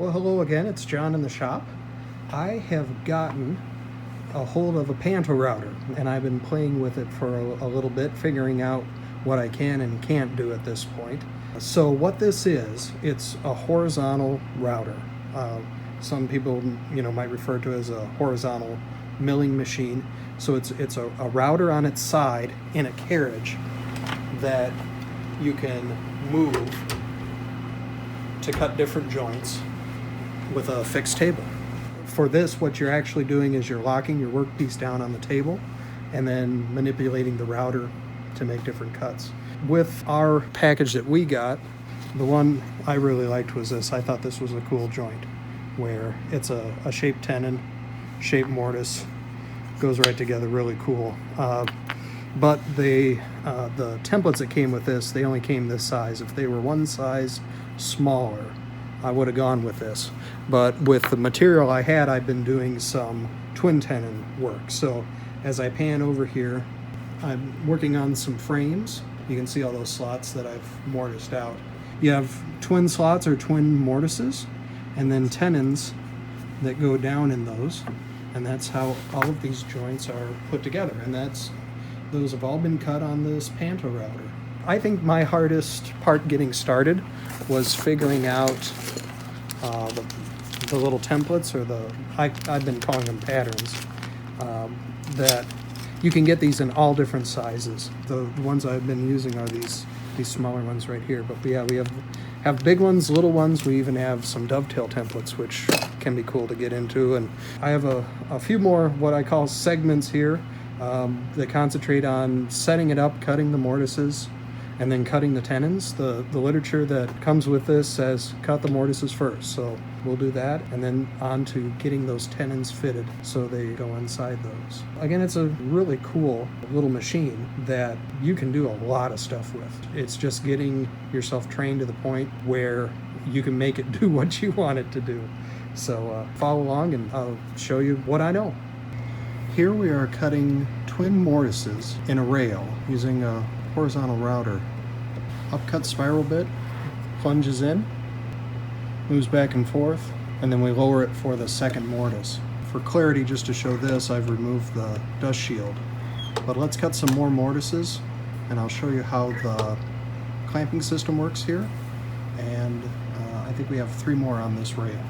Well, hello again, it's John in the shop. I have gotten a hold of a PantoRouter, and I've been playing with it for a little bit, figuring out what I can and can't do at this point. So what this is, it's a horizontal router. Some people, might refer to it as a horizontal milling machine. So it's a router on its side in a carriage that you can move to cut different joints with a fixed table. For this, what you're actually doing is you're locking your workpiece down on the table and then manipulating the router to make different cuts. With our package that we got, the one I really liked was this. I thought this was a cool joint where it's a shaped tenon, shaped mortise, goes right together, really cool. But the templates that came with this, they only came this size. If they were one size smaller, I would have gone with this. But with the material I had, I've been doing some twin tenon work. So as I pan over here, I'm working on some frames. You can see all those slots that I've mortised out. You have twin slots or twin mortises, and then tenons that go down in those. And that's how all of these joints are put together. And those have all been cut on this PantoRouter. I think my hardest part getting started was figuring out the little templates, or I've been calling them patterns, that you can get these in all different sizes. The ones I've been using are these smaller ones right here. But yeah, we have big ones, little ones. We even have some dovetail templates, which can be cool to get into. And I have a few more what I call segments here that concentrate on setting it up, cutting the mortises, and then cutting the tenons. The literature that comes with this says cut the mortises first, so we'll do that, and then on to getting those tenons fitted so they go inside those. Again, it's a really cool little machine that you can do a lot of stuff with. It's just getting yourself trained to the point where you can make it do what you want it to do. So follow along and I'll show you what I know. Here we are cutting twin mortises in a rail using a horizontal router. Upcut spiral bit plunges in, moves back and forth, and then we lower it for the second mortise. For clarity, just to show this, I've removed the dust shield. But let's cut some more mortises, and I'll show you how the clamping system works here. And I think we have 3 more on this rail.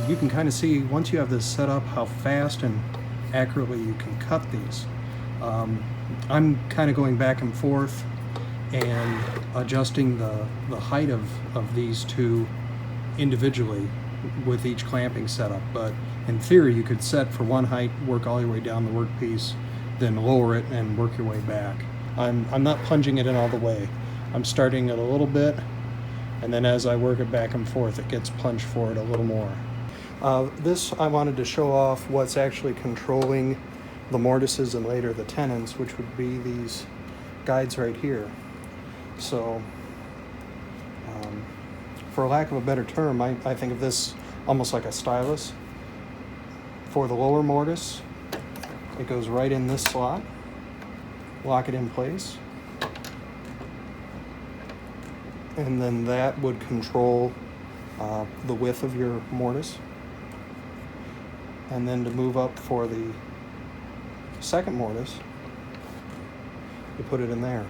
You can kind of see, once you have this set up, how fast and accurately you can cut these. I'm kind of going back and forth and adjusting the height of these two individually with each clamping setup. But in theory, you could set for one height, work all your way down the workpiece, then lower it and work your way back. I'm not plunging it in all the way. I'm starting it a little bit, and then as I work it back and forth, it gets plunged forward a little more. This, I wanted to show off what's actually controlling the mortises and later the tenons, which would be these guides right here. So, for lack of a better term, I think of this almost like a stylus. For the lower mortise, it goes right in this slot. Lock it in place. And then that would control the width of your mortise. And then to move up for the second mortise, you put it in there.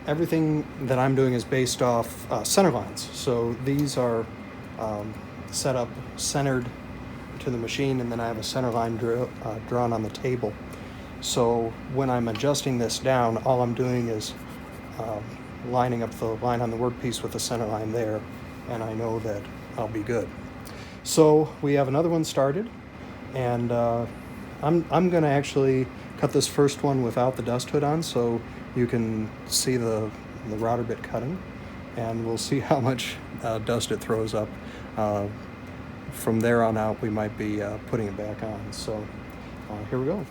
Everything that I'm doing is based off center lines. So these are set up centered to the machine, and then I have a center line drawn on the table. So when I'm adjusting this down, all I'm doing is lining up the line on the workpiece with the center line there, and I know that I'll be good. So we have another one started, and I'm gonna actually cut this first one without the dust hood on, so you can see the router bit cutting, and we'll see how much dust it throws up. From there on out, we might be putting it back on. So here we go.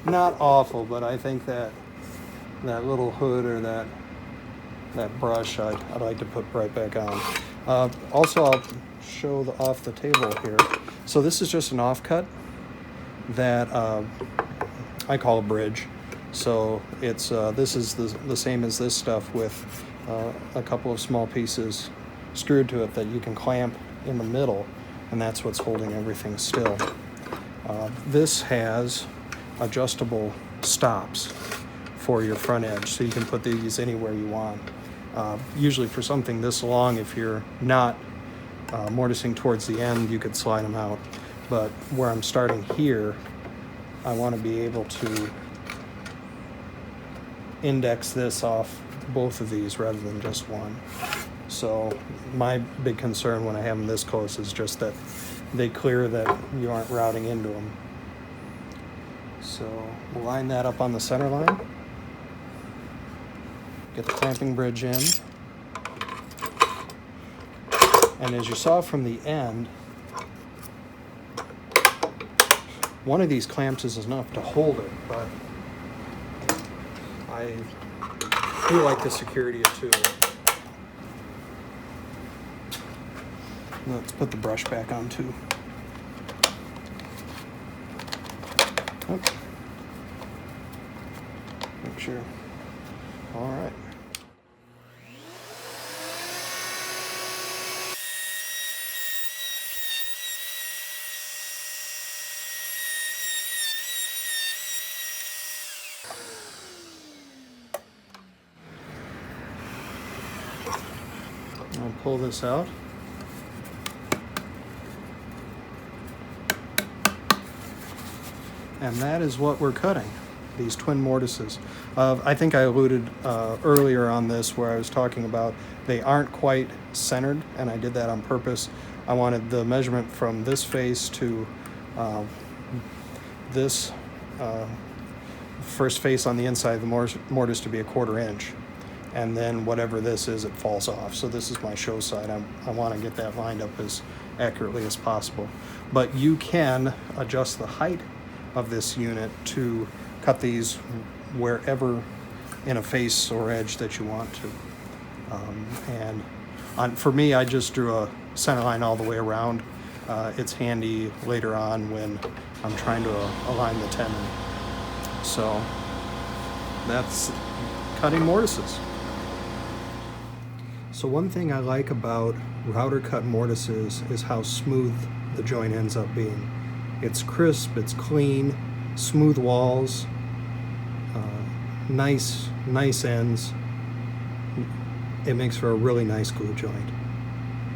Not awful, but I think that little hood or that brush I'd like to put right back on. Also, I'll show off the table here. So this is just an offcut that I call a bridge. So it's this is the same as this stuff with a couple of small pieces screwed to it that you can clamp in the middle, and that's what's holding everything still. This has adjustable stops for your front edge, so you can put these anywhere you want. Usually for something this long, if you're not mortising towards the end, you could slide them out. But where I'm starting here, I want to be able to index this off both of these rather than just one. So my big concern when I have them this close is just that they clear, that you aren't routing into them. So we'll line that up on the center line. Get the clamping bridge in. And as you saw from the end, one of these clamps is enough to hold it, but I feel like the security of two. Let's put the brush back on too. Oops. Make sure. All right. I'll pull this out. And that is what we're cutting, these twin mortises. I think I alluded earlier on this where I was talking about they aren't quite centered, and I did that on purpose. I wanted the measurement from this face to this first face on the inside of the mortise to be 1/4 inch. And then whatever this is, it falls off. So this is my show side. I want to get that lined up as accurately as possible. But you can adjust the height of this unit to cut these wherever in a face or edge that you want to. For me, I just drew a center line all the way around. It's handy later on when I'm trying to align the tenon. So that's cutting mortises. So one thing I like about router cut mortises is how smooth the joint ends up being. It's crisp, it's clean, smooth walls, nice ends. It makes for a really nice glue joint.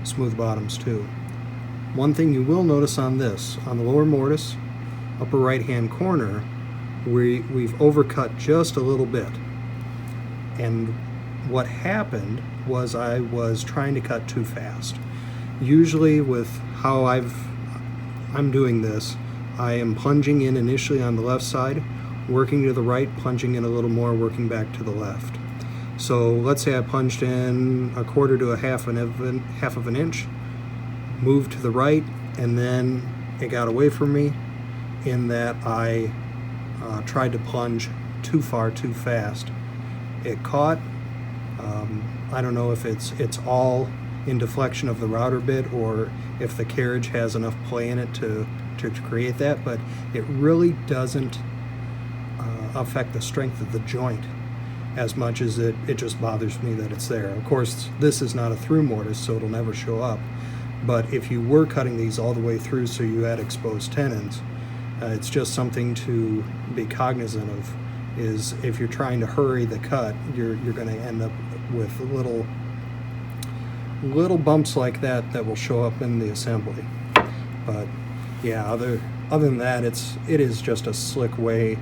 Smooth bottoms too. One thing you will notice on this, on the lower mortise, upper right hand corner, we've overcut just a little bit. And what happened was I was trying to cut too fast. Usually with how I'm doing this, I am plunging in initially on the left side, working to the right, plunging in a little more, working back to the left. So let's say I plunged in 1/4 to 1/2 of an inch, moved to the right, and then it got away from me in that I tried to plunge too far, too fast. It caught. I don't know if it's all in deflection of the router bit or if the carriage has enough play in it to create that, but it really doesn't affect the strength of the joint as much as it just bothers me that it's there. Of course, this is not a through mortise, so it'll never show up, But if you were cutting these all the way through so you had exposed tenons, it's just something to be cognizant of, is if you're trying to hurry the cut, you're going to end up with little bumps like that that will show up in the assembly. But yeah, other than that, it is just a slick way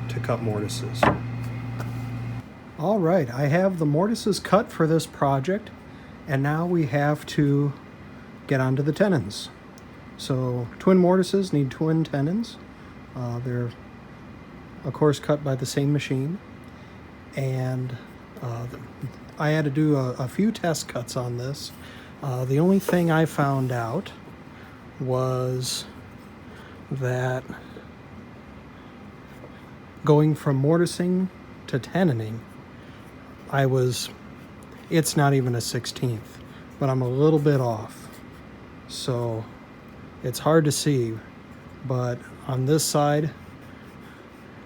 to cut mortises. All right, I have the mortises cut for this project, and now we have to get onto the tenons. So twin mortises need twin tenons. They're of course cut by the same machine, and I had to do a few test cuts on this. The only thing I found out was that going from mortising to tenoning, it's not even a 16th, but I'm a little bit off. So it's hard to see, but on this side,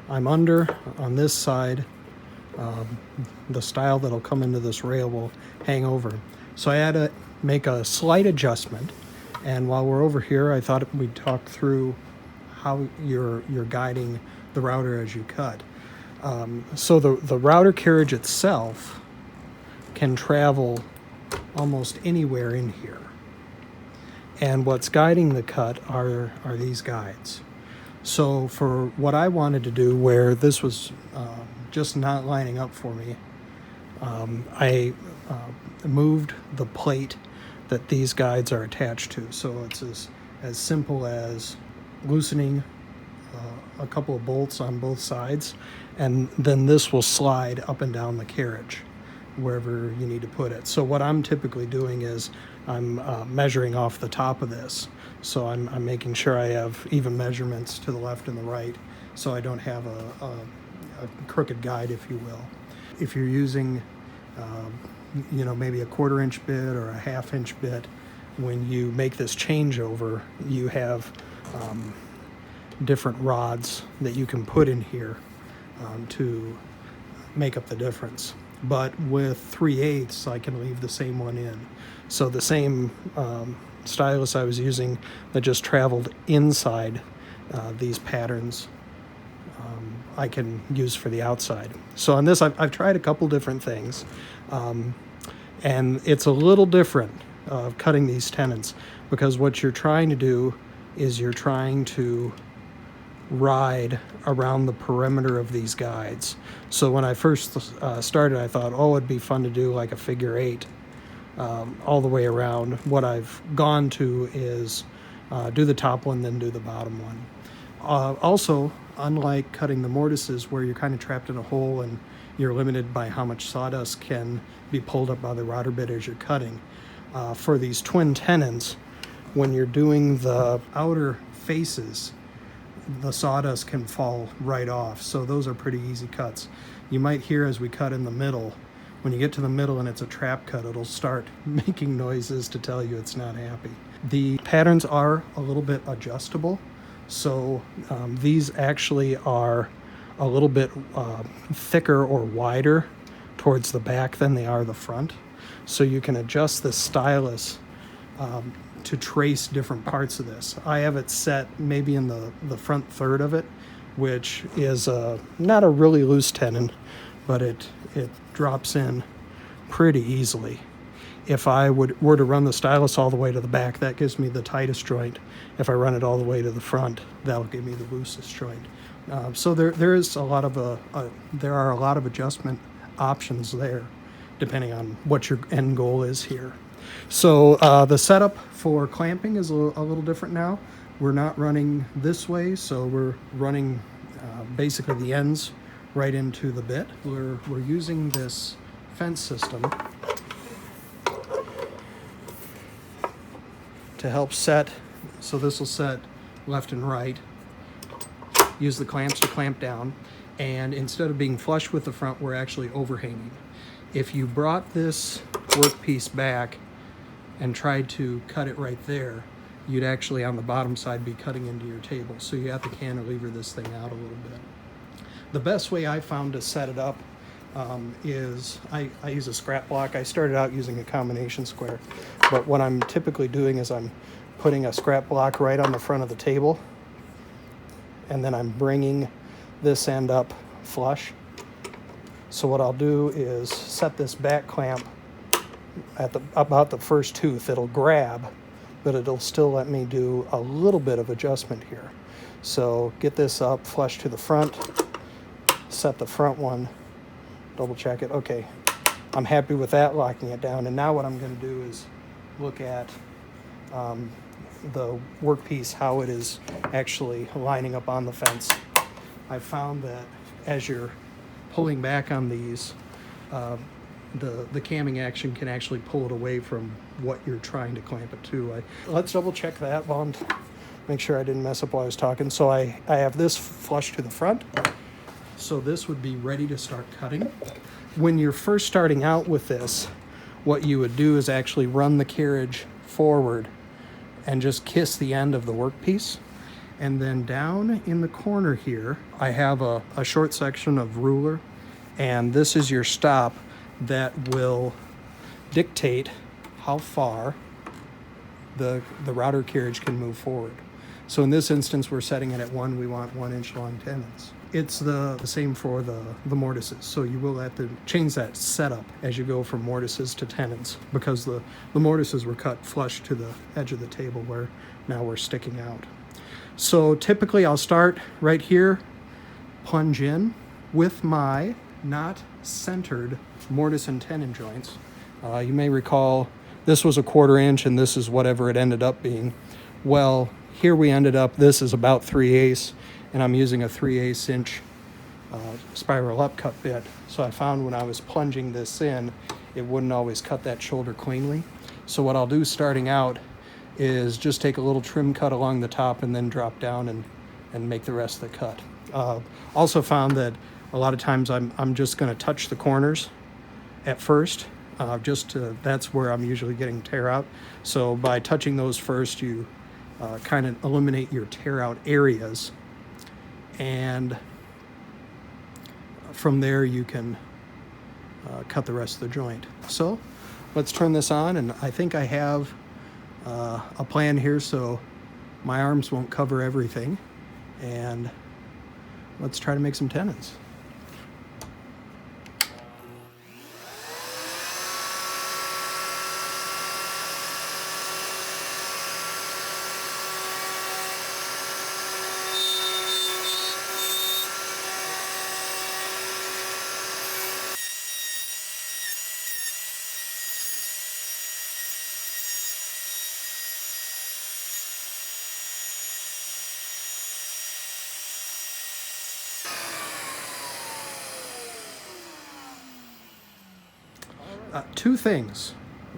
I'm under. On this side, the stile that'll come into this rail will hang over. So I had to make a slight adjustment. And while we're over here, I thought we'd talk through how you're guiding the router as you cut. So the router carriage itself can travel almost anywhere in here. And what's guiding the cut are these guides. So for what I wanted to do, where this was just not lining up for me, I moved the plate that these guides are attached to. So it's as simple as loosening a couple of bolts on both sides, and then this will slide up and down the carriage wherever you need to put it. So what I'm typically doing is I'm measuring off the top of this. So I'm making sure I have even measurements to the left and the right, so I don't have a crooked guide, if you will. If you're using maybe a 1/4 inch bit or a 1/2 inch bit, when you make this changeover, you have different rods that you can put in here to make up the difference. But with 3/8, I can leave the same one in. So the same stylus I was using that just traveled inside these patterns, I can use for the outside. So on this, I've tried a couple different things, and it's a little different cutting these tenons, because what you're trying to do is you're trying to ride around the perimeter of these guides. So when I first started, I thought, it'd be fun to do like a figure 8 all the way around. What I've gone to is do the top one, then do the bottom one. Also, unlike cutting the mortises where you're kind of trapped in a hole and you're limited by how much sawdust can be pulled up by the router bit as you're cutting, for these twin tenons, when you're doing the outer faces, the sawdust can fall right off. So those are pretty easy cuts. You might hear as we cut in the middle, when you get to the middle and it's a trap cut, it'll start making noises to tell you it's not happy. The patterns are a little bit adjustable. So these actually are a little bit thicker or wider towards the back than they are the front. So you can adjust the stylus to trace different parts of this. I have it set maybe in the front third of it, which is not a really loose tenon, but it drops in pretty easily. If I were to run the stylus all the way to the back, that gives me the tightest joint. If I run it all the way to the front, that'll give me the loosest joint. So there are a lot of adjustment options there, depending on what your end goal is here. So the setup for clamping is a little different now. We're not running this way, so we're running basically the ends right into the bit. We're using this fence system to help set. So this will set left and right. Use the clamps to clamp down, and instead of being flush with the front, we're actually overhanging. If you brought this workpiece back and tried to cut it right there, you'd actually on the bottom side be cutting into your table. So you have to cantilever this thing out a little bit. The best way I found to set it up is I use a scrap block. I started out using a combination square, but what I'm typically doing is I'm putting a scrap block right on the front of the table, and then I'm bringing this end up flush. So what I'll do is set this back clamp at about the first tooth. It'll grab, but it'll still let me do a little bit of adjustment here. So get this up flush to the front, set the front one, double check it. Okay, I'm happy with that, locking it down. And now what I'm going to do is look at the workpiece, how it is actually lining up on the fence. I found that as you're pulling back on these, the camming action can actually pull it away from what you're trying to clamp it to. Let's double check that while I'm make sure I didn't mess up while I was talking. So I have this flush to the front. So this would be ready to start cutting. When you're first starting out with this, what you would do is actually run the carriage forward and just kiss the end of the workpiece. And then down in the corner here, I have a short section of ruler, and this is your stop that will dictate how far the router carriage can move forward. So in this instance, we're setting it at 1. We want 1 inch long tenons. It's the same for the mortises. So you will have to change that setup as you go from mortises to tenons, because the mortises were cut flush to the edge of the table, where now we're sticking out. So typically I'll start right here, plunge in with my not centered mortise and tenon joints. You may recall this was a 1/4 inch and this is whatever it ended up being. Well, here we ended up, this is about 3/8, and I'm using a 3/8 inch spiral upcut bit. So I found when I was plunging this in, it wouldn't always cut that shoulder cleanly. So what I'll do starting out is just take a little trim cut along the top and then drop down and make the rest of the cut. Also found that a lot of times I'm just going to touch the corners at first, that's where I'm usually getting tear out. So by touching those first, you kind of eliminate your tear out areas, and from there you can cut the rest of the joint. So let's turn this on, and I think I have a plan here so my arms won't cover everything, and let's try to make some tenons. Two things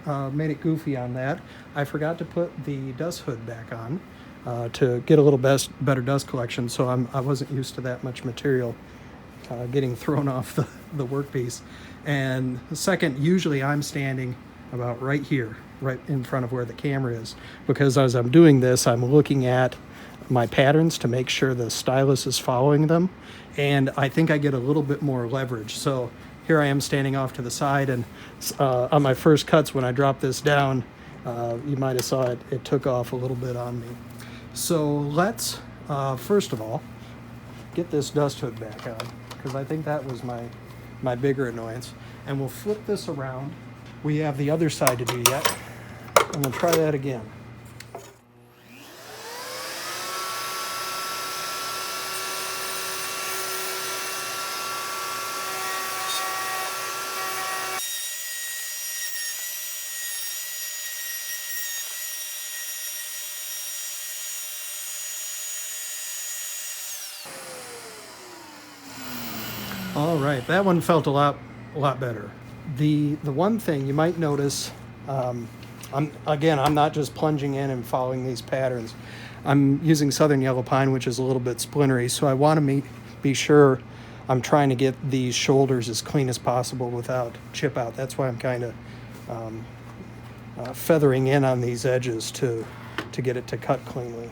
made it goofy on that. I forgot to put the dust hood back on to get a little better dust collection, so I wasn't used to that much material getting thrown off the workpiece. And the second, usually I'm standing about right here, right in front of where the camera is, because as I'm doing this, I'm looking at my patterns to make sure the stylus is following them, and I think I get a little bit more leverage. So here I am standing off to the side, and on my first cuts, when I dropped this down, you might have saw it took off a little bit on me. So let's, first of all, get this dust hood back on, because I think that was my bigger annoyance. And we'll flip this around. We have the other side to do yet. I'm gonna try that again. All right, that one felt a lot better. The one thing you might notice, I'm not just plunging in and following these patterns. I'm using Southern Yellow Pine, which is a little bit splintery, so I want to be sure I'm trying to get these shoulders as clean as possible without chip out. That's why I'm kind of feathering in on these edges to get it to cut cleanly.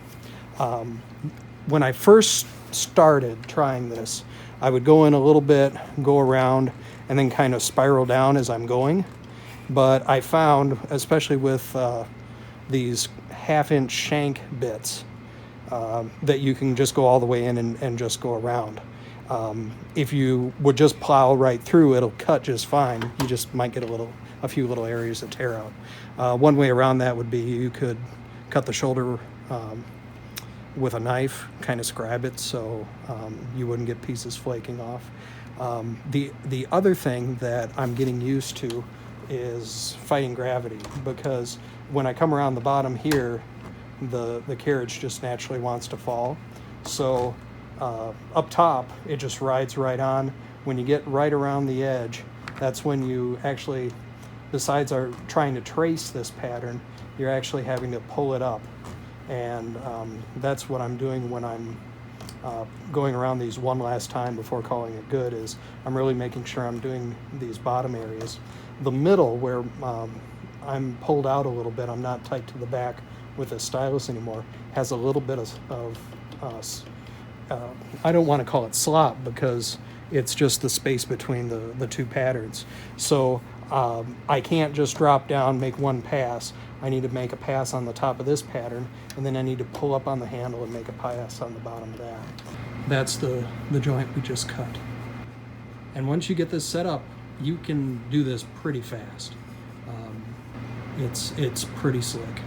When I first started trying this, I would go in a little bit, go around, and then kind of spiral down as I'm going. But I found, especially with these 1/2 inch shank bits, that you can just go all the way in and just go around. If you would just plow right through, it'll cut just fine. You just might get a few little areas that tear out. One way around that would be you could cut the shoulder with a knife, kind of scribe it so you wouldn't get pieces flaking off. The other thing that I'm getting used to is fighting gravity, because when I come around the bottom here, the carriage just naturally wants to fall. So up top, it just rides right on. When you get right around the edge, that's when you actually, besides trying to trace this pattern, you're actually having to pull it up. And that's what I'm doing when I'm going around these one last time before calling it good, is I'm really making sure I'm doing these bottom areas. The middle, where I'm pulled out a little bit, I'm not tight to the back with a stylus anymore, has a little bit of I don't want to call it slop, because it's just the space between the two patterns. So I can't just drop down, make one pass. I need to make a pass on the top of this pattern, and then I need to pull up on the handle and make a pass on the bottom of that. That's the joint we just cut. And once you get this set up, you can do this pretty fast. It's pretty slick.